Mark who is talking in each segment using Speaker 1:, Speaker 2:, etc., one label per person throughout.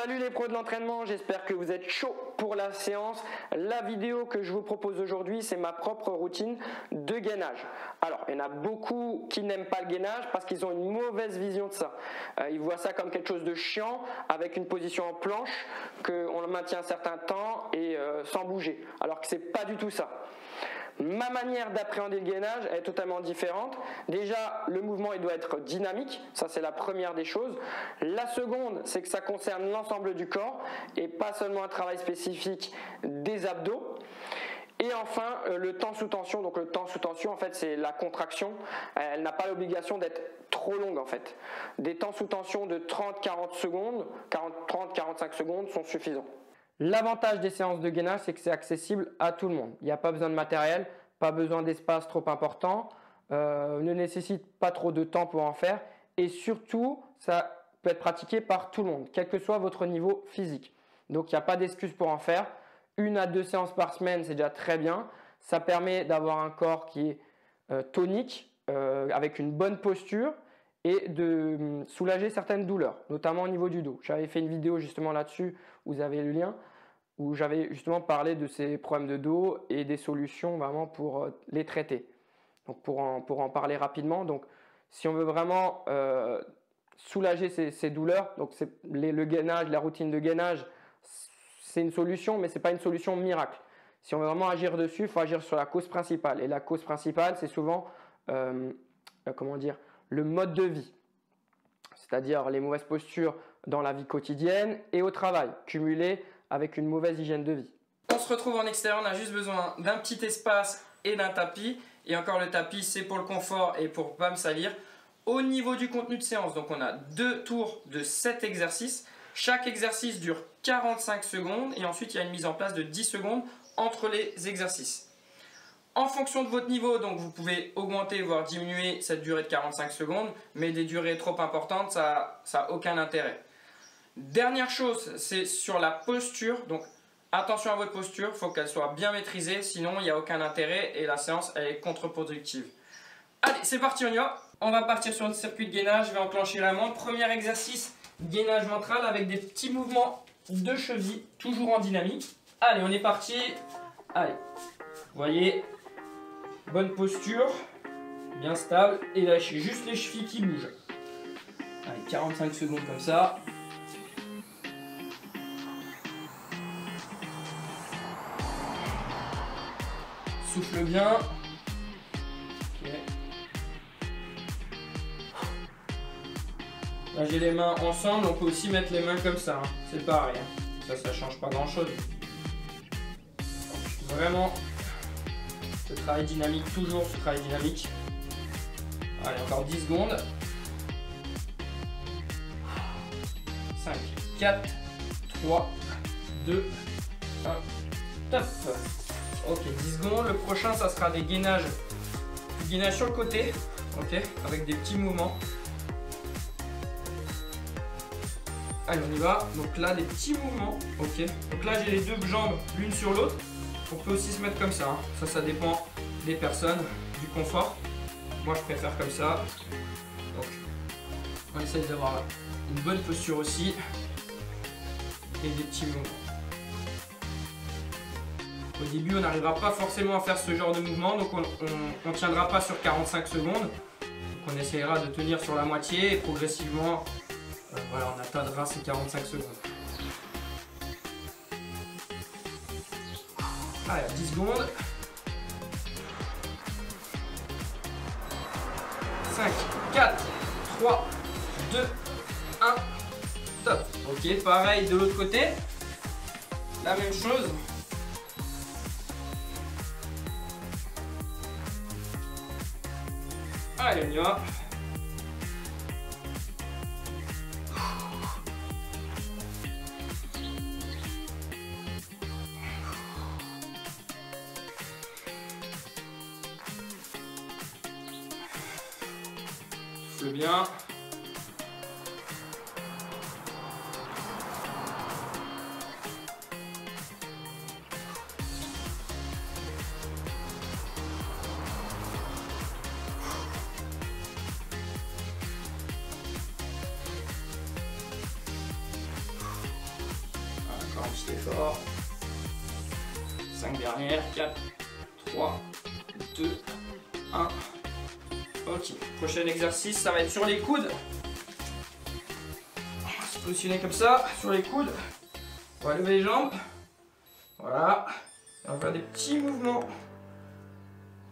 Speaker 1: Salut les pros de l'entraînement, j'espère que vous êtes chaud pour la séance. La vidéo que je vous propose aujourd'hui, c'est ma propre routine de gainage. Alors, il y en a beaucoup qui n'aiment pas le gainage parce qu'ils ont une mauvaise vision de ça. Ils voient ça comme quelque chose de chiant, avec une position en planche, qu'on le maintient un certain temps et sans bouger. Alors que c'est pas du tout ça. Ma manière d'appréhender le gainage est totalement différente. Déjà, le mouvement il doit être dynamique, ça c'est la première des choses. La seconde, c'est que ça concerne l'ensemble du corps et pas seulement un travail spécifique des abdos. Et enfin, le temps sous tension. Donc le temps sous tension, en fait, c'est la contraction. Elle n'a pas l'obligation d'être trop longue, en fait. Des temps sous tension de 30-40 secondes, 30-45 secondes sont suffisants. L'avantage des séances de gainage, c'est que c'est accessible à tout le monde. Il n'y a pas besoin de matériel, pas besoin d'espace trop important, ne nécessite pas trop de temps pour en faire et surtout, ça peut être pratiqué par tout le monde, quel que soit votre niveau physique. Donc, il n'y a pas d'excuse pour en faire. 1 à 2 séances par semaine, c'est déjà très bien. Ça permet d'avoir un corps qui est tonique, avec une bonne posture et de soulager certaines douleurs, notamment au niveau du dos. J'avais fait une vidéo justement là-dessus, vous avez le lien, où j'avais justement parlé de ces problèmes de dos et des solutions vraiment pour les traiter. Donc pour en parler rapidement, donc si on veut vraiment soulager ces douleurs, donc le gainage, la routine de gainage, c'est une solution, mais ce n'est pas une solution miracle. Si on veut vraiment agir dessus, il faut agir sur la cause principale. Et la cause principale, c'est souvent le mode de vie, c'est-à-dire les mauvaises postures dans la vie quotidienne et au travail, cumulées avec une mauvaise hygiène de vie.
Speaker 2: On se retrouve en extérieur, on a juste besoin d'un petit espace et d'un tapis. Et encore le tapis, c'est pour le confort et pour ne pas me salir. Au niveau du contenu de séance, donc on a 2 tours de 7 exercices. Chaque exercice dure 45 secondes et ensuite il y a une mise en place de 10 secondes entre les exercices. En fonction de votre niveau, donc vous pouvez augmenter voire diminuer cette durée de 45 secondes, mais des durées trop importantes, ça n'a aucun intérêt. Dernière chose, c'est sur la posture. Donc attention à votre posture, il faut qu'elle soit bien maîtrisée, sinon il n'y a aucun intérêt et la séance elle est contre-productive. Allez, c'est parti, on y va. On va partir sur le circuit de gainage, je vais enclencher la montre. Premier exercice, gainage ventral avec des petits mouvements de cheville, toujours en dynamique. Allez, on est parti. Allez, vous voyez, bonne posture, bien stable et lâchez juste les chevilles qui bougent. Allez, 45 secondes comme ça. Souffle bien. Okay. Là j'ai les mains ensemble, on peut aussi mettre les mains comme ça, hein. C'est pareil, hein. Ça change pas grand chose. Vraiment, ce travail dynamique, toujours ce travail dynamique. Allez, encore 10 secondes. 5, 4, 3, 2, 1, top. Ok, 10 secondes. Le prochain, ça sera des gainages. Du gainage sur le côté, ok, avec des petits mouvements. Allez, on y va. Donc là, des petits mouvements, ok. Donc là, j'ai les 2 jambes l'une sur l'autre. On peut aussi se mettre comme ça, hein. Ça dépend des personnes, du confort. Moi, je préfère comme ça. Donc, on essaye d'avoir une bonne posture aussi. Et des petits mouvements. Au début, on n'arrivera pas forcément à faire ce genre de mouvement, donc on ne tiendra pas sur 45 secondes. Donc on essaiera de tenir sur la moitié et progressivement, voilà, on atteindra ces 45 secondes. Allez, 10 secondes. 5, 4, 3, 2, 1, top. Ok, pareil de l'autre côté. La même chose. Allez, on y va. Souffle bien. Encore un petit effort. 5 dernières. 4, 3, 2, 1. Ok. Prochain exercice, ça va être sur les coudes. On va se positionner comme ça, sur les coudes. On va lever les jambes. Voilà. Et on va faire des petits mouvements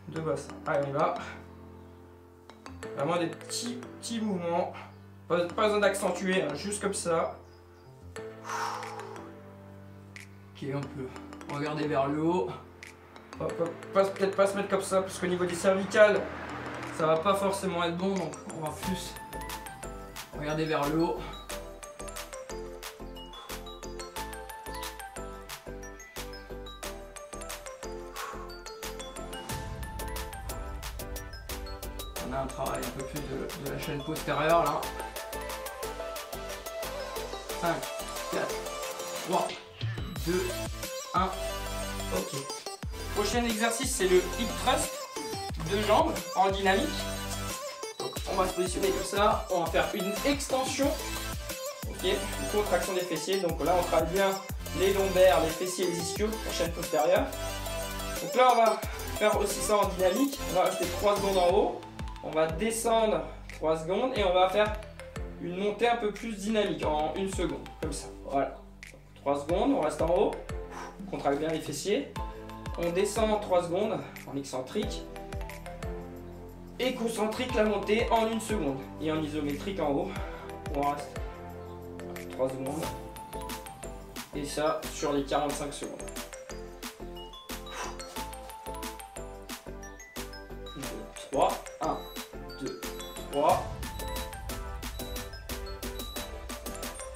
Speaker 2: de bassin. Allez, on y va. Vraiment des petits mouvements. Pas besoin d'accentuer, hein, juste comme ça. Ok, on peut regarder vers le haut. Peut-être pas se mettre comme ça, parce qu'au niveau des cervicales, ça va pas forcément être bon. Donc on va plus regarder vers le haut. On a un travail un peu plus de la chaîne postérieure là. 5, 4, 3, 2, 1. Ok. Prochain exercice, c'est le hip thrust. 2 jambes en dynamique. Donc on va se positionner comme ça. On va faire une extension. Ok. Une contraction des fessiers. Donc là, on travaille bien les lombaires, les fessiers et les ischios, la chaîne postérieure. Donc là, on va faire aussi ça en dynamique. On va rester 3 secondes en haut. On va descendre 3 secondes et on va faire une montée un peu plus dynamique en 1 seconde, comme ça. Voilà. 3 secondes, on reste en haut, on contracte bien les fessiers. On descend en 3 secondes en excentrique et concentrique la montée en 1 seconde. Et en isométrique en haut, on reste 3 secondes. Et ça sur les 45 secondes. 2, 3, 1, 2, 3.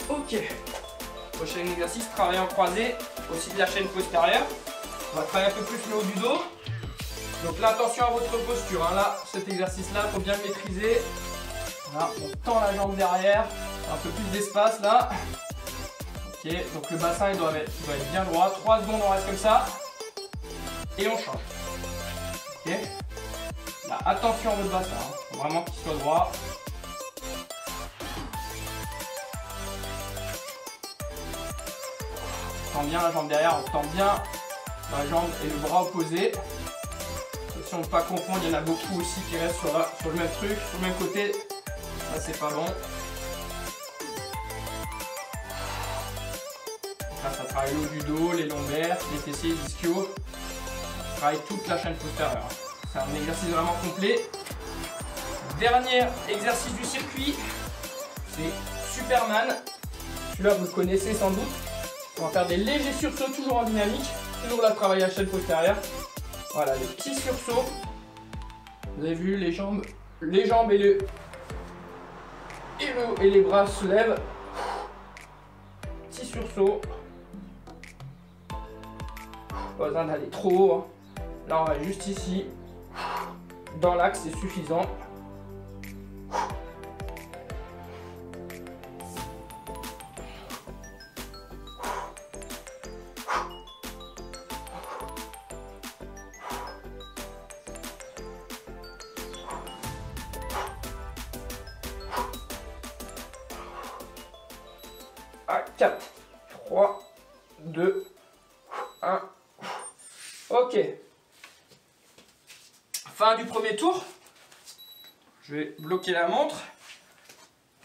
Speaker 2: Ok. Prochain exercice, travailler en croisé, aussi de la chaîne postérieure. On va travailler un peu plus le haut du dos. Donc là, attention à votre posture. Hein. Là, cet exercice-là, il faut bien le maîtriser. Voilà, on tend la jambe derrière. Un peu plus d'espace là. Ok, donc le bassin il doit être bien droit. 3 secondes, on reste comme ça. Et on change. Ok. Là, attention à votre bassin. Hein. Faut vraiment qu'il soit droit. On tend bien la jambe derrière, on tend bien la jambe et le bras opposé. Attention de ne pas confondre, il y en a beaucoup aussi qui restent sur le même truc, sur le même côté. Là c'est pas bon. Là ça travaille le haut du dos, les lombaires, les fessiers, les ischios. Ça travaille toute la chaîne postérieure. C'est un exercice vraiment complet. Dernier exercice du circuit, c'est Superman. Celui-là vous le connaissez sans doute. On va faire des légers sursauts, toujours en dynamique. Toujours là, travailler la chaîne postérieure. Voilà, les petits sursauts. Vous avez vu, les jambes et les bras se lèvent. Petit sursaut. Pas besoin d'aller trop haut. Hein. Là, on va juste ici. Dans l'axe, c'est suffisant. À 4, 3, 2, 1. Ok. Fin du premier tour. Je vais bloquer la montre.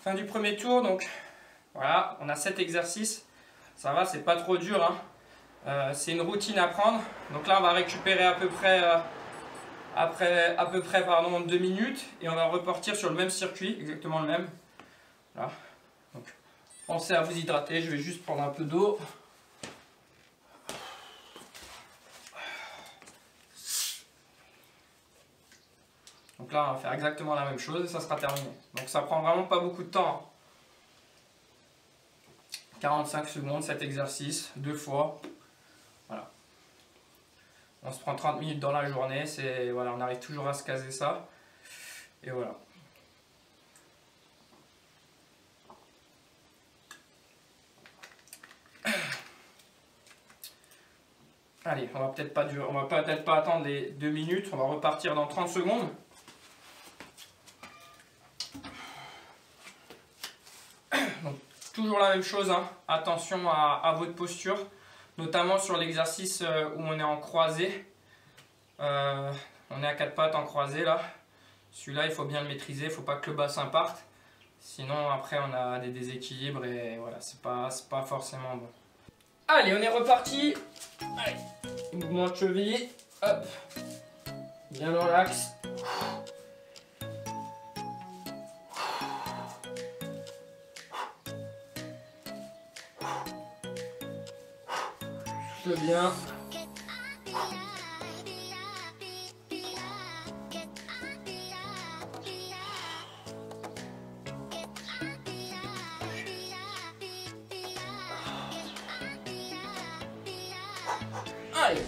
Speaker 2: Fin du premier tour, donc voilà, on a 7 exercices. Ça va, c'est pas trop dur. Hein. C'est une routine à prendre. Donc là, on va récupérer à peu près, pardon, 2 minutes. Et on va repartir sur le même circuit, exactement le même. Voilà. Donc, pensez à vous hydrater. Je vais juste prendre un peu d'eau. Donc là, on va faire exactement la même chose et ça sera terminé. Donc ça prend vraiment pas beaucoup de temps. 45 secondes, cet exercice, 2 fois. Voilà. On se prend 30 minutes dans la journée. Voilà, on arrive toujours à se caser ça. Et voilà. Allez, on va peut-être pas attendre les 2 minutes. On va repartir dans 30 secondes. Donc, toujours la même chose, hein. Attention à votre posture, notamment sur l'exercice où on est en croisée. On est à 4 pattes en croisée là. Celui-là, il faut bien le maîtriser, il ne faut pas que le bassin parte. Sinon, après, on a des déséquilibres et voilà, c'est pas forcément bon. Allez, on est reparti. Allez, mouvement de cheville. Hop. Bien dans l'axe. Souffle bien. Allez.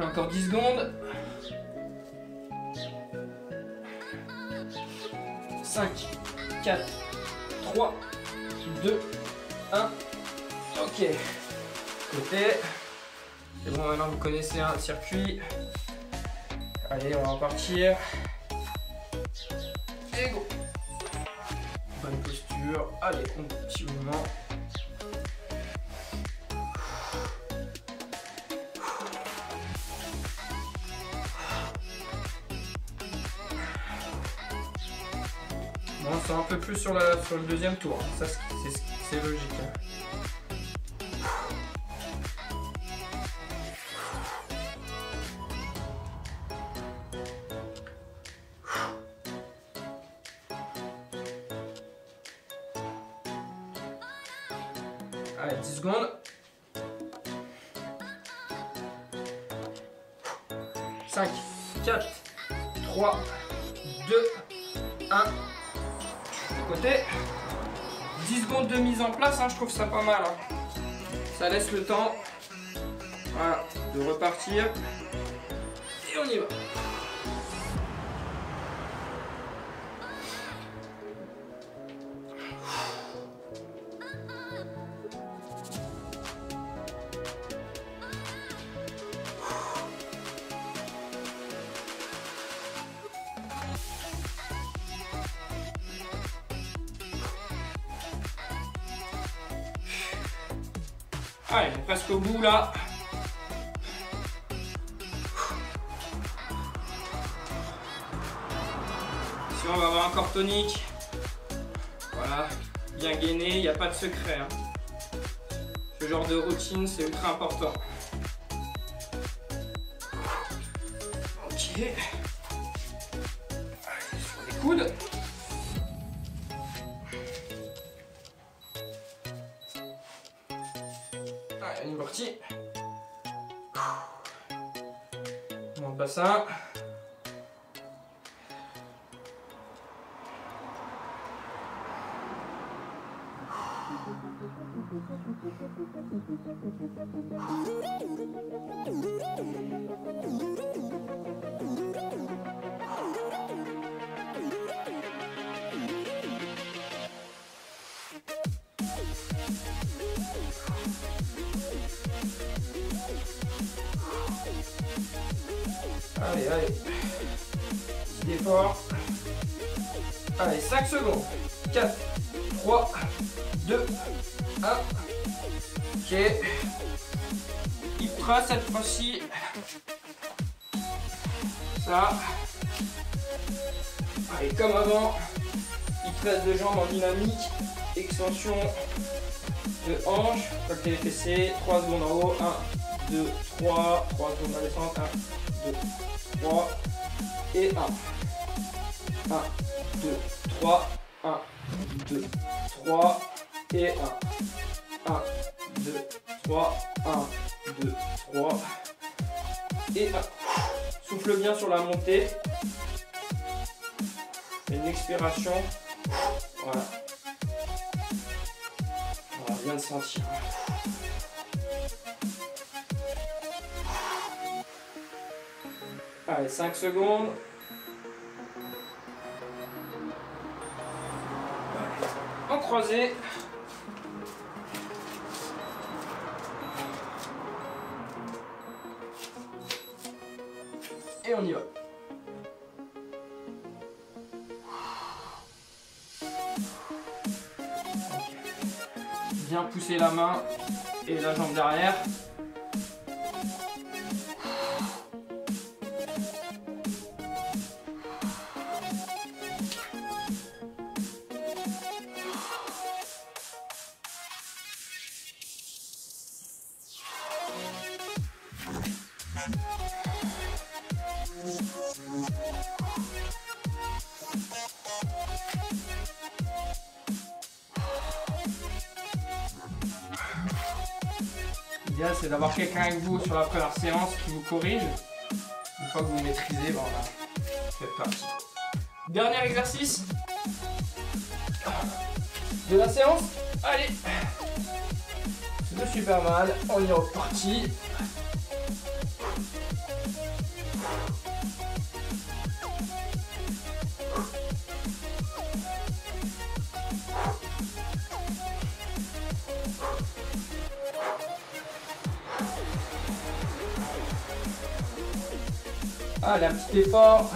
Speaker 2: Encore 10 secondes. 5, 4, 3, 2, 1. Ok. Côté. C'est bon, maintenant vous connaissez un circuit. Allez, on va repartir. Et go. Bonne posture. Allez, on petit mouvement. Bon, on sent un peu plus sur le deuxième tour. Ça, c'est logique. Allez, 10 secondes. 5, 4, 3, 2, 1. De côté. 10 secondes de mise en place, hein, je trouve ça pas mal. Hein. Ça laisse le temps, voilà, de repartir. Et on y va. Allez, on est presque au bout là. Si on va avoir un corps tonique. Voilà, bien gainé, il n'y a pas de secret. Hein. Ce genre de routine, c'est ultra important. Ok. Allez, sur les coudes. Allez, on est parti. Mon bassin. Allez, allez. Petit effort. Allez, 5 secondes. 4, 3, 2, 1. Ok. Hip thrust cette fois-ci. Ça. Allez, comme avant. Hip thrust de jambes en dynamique. Extension de hanche. Côté les fessiers. 3 secondes en haut. 1, 2, 3. 3 secondes à descente. 1, 2, 3. Et 1. 1, 2, 3. 1, 2, 3. Et 1. 1, 2, 3. 1, 2, 3. Et 1. Souffle bien sur la montée. Une expiration. Voilà. On va bien le sentir. Allez, 5 secondes. En croisé. Et on y va. Bien pousser la main et la jambe derrière. L'idéal, c'est d'avoir quelqu'un avec vous sur la première séance qui vous corrige. Une fois que vous maîtrisez, bon, là, faites partie. Dernier exercice de la séance. Allez, c'est super mal. On y est reparti. Allez, un petit effort.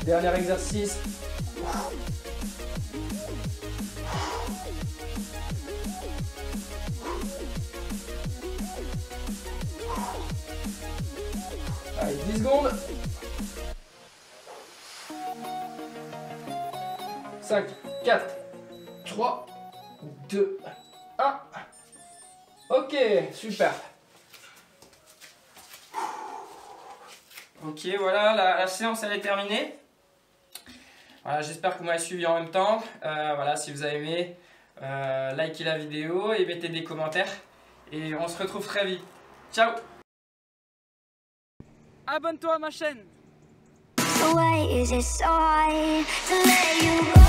Speaker 2: Dernier exercice. Allez, 10 secondes. 5, 4, 3, 2, 1. Ok, super. Ok, voilà, la séance elle est terminée. Voilà, j'espère que vous m'avez suivi en même temps. Voilà, si vous avez aimé, likez la vidéo et mettez des commentaires. Et on se retrouve très vite. Ciao! Abonne-toi à ma chaîne.
Speaker 3: Why is it so hard to let you go?